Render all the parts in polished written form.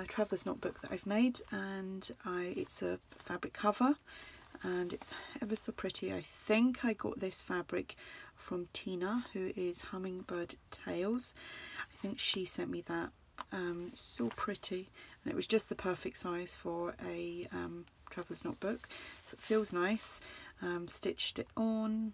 traveller's notebook that I've made, and it's a fabric cover, and it's ever so pretty. I think I got this fabric from Tina, who is Hummingbird Tales. I think she sent me that. It's so pretty, and it was just the perfect size for a traveller's notebook, so it feels nice. Stitched it on.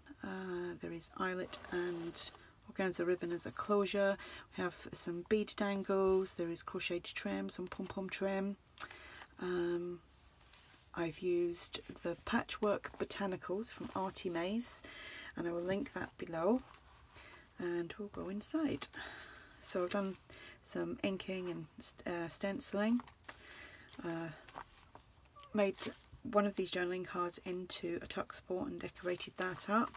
There is eyelet and organza ribbon as a closure. We have some bead dangles, there is crocheted trim, some pom-pom trim. I've used the Patchwork Botanicals from ARTYmaze, and I will link that below, and we'll go inside. So I've done some inking and stenciling. Made one of these journaling cards into a tuck spot and decorated that up.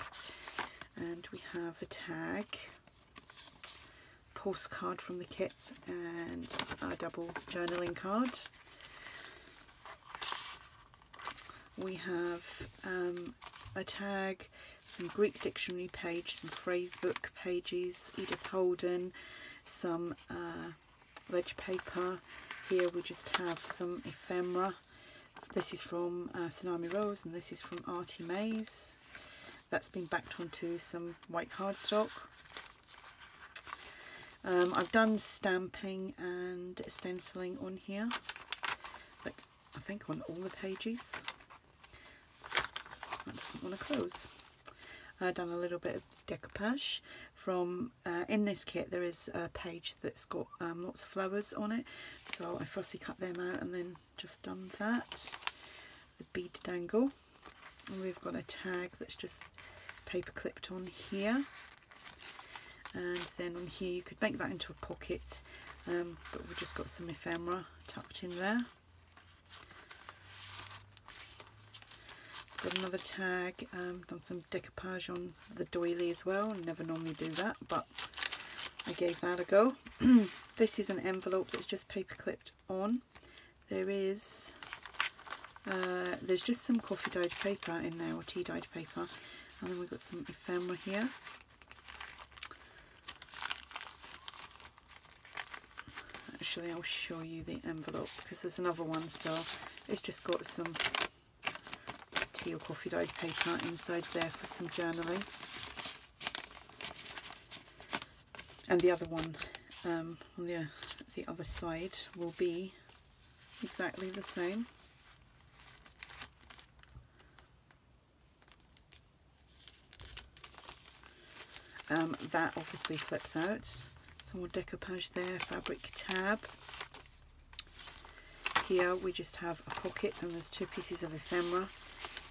And we have a tag, postcard from the kit, and a double journaling card. We have a tag, some Greek dictionary page, some phrase book pages, Edith Holden, some ledger paper. Here we just have some ephemera. This is from Tsunami Rose, and this is from ARTYmaze. That's been backed onto some white cardstock. I've done stamping and stenciling on here, like I think on all the pages. That doesn't want to close. I've done a little bit of decoupage from, in this kit there is a page that's got lots of flowers on it, so I fussy cut them out and then just done that. The bead dangle, and we've got a tag that's just paper clipped on here, and then on here you could make that into a pocket, but we've just got some ephemera tucked in there. Got another tag, done some decoupage on the doily as well. I never normally do that, but I gave that a go. This is an envelope that's just paper clipped on. There is there's just some coffee dyed paper in there, or tea dyed paper, and then we've got some ephemera here. Actually, I'll show you the envelope because there's another one, so it's just got some tea or coffee dyed paper inside there for some journaling. And the other one on the other side will be exactly the same. That obviously flips out. Some more decoupage there, fabric tab. Here we just have a pocket, and there's two pieces of ephemera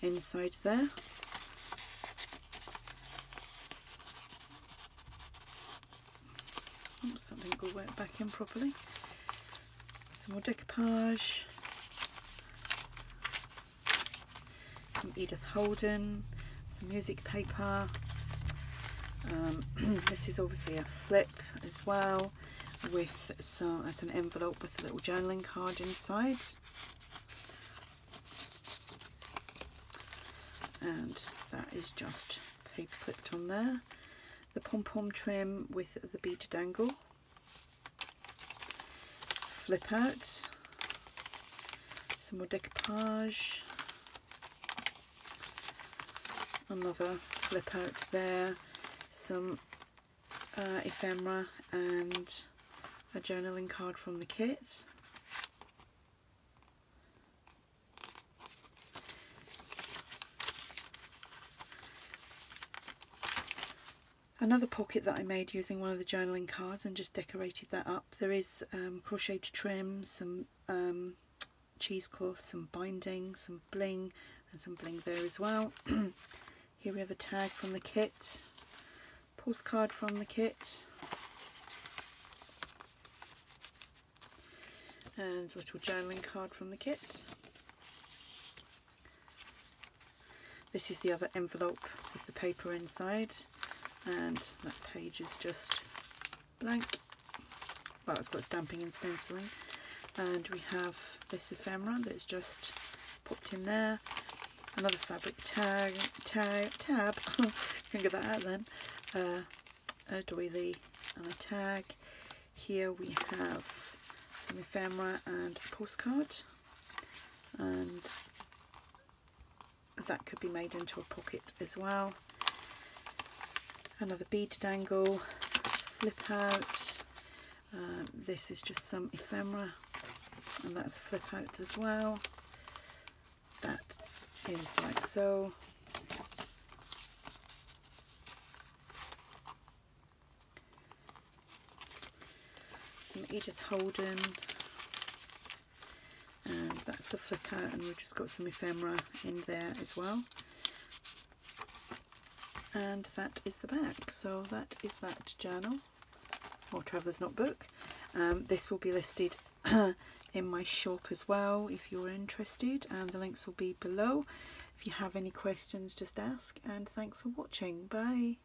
inside there. Oops, that didn't go back in properly. Some more decoupage. Some Edith Holden, some music paper. This is obviously a flip as well, with some as an envelope with a little journaling card inside. And that is just paper clipped on there. The pom-pom trim with the bead dangle. Flip out. Some more decoupage. Another flip out there. Some ephemera and a journaling card from the kit. Another pocket that I made using one of the journaling cards and just decorated that up. There is crocheted trim, some cheesecloth, some binding, some bling, and some bling there as well. Here we have a tag from the kit, postcard from the kit, and a little journaling card from the kit. This is the other envelope with the paper inside, and that page is just blank. Well, it's got stamping and stenciling. And we have this ephemera that's just popped in there. Another fabric tab, can get that out then. A doily and a tag. Here we have some ephemera and a postcard, and that could be made into a pocket as well. Another bead dangle, flip out. This is just some ephemera, and that's a flip out as well. That is like so. Some Edith Holden, and that's a flip out, and we've just got some ephemera in there as well. And that is the back. So that is that journal, or Traveller's Notebook. This will be listed in my shop as well if you're interested, and the links will be below. If you have any questions, just ask, and thanks for watching. Bye.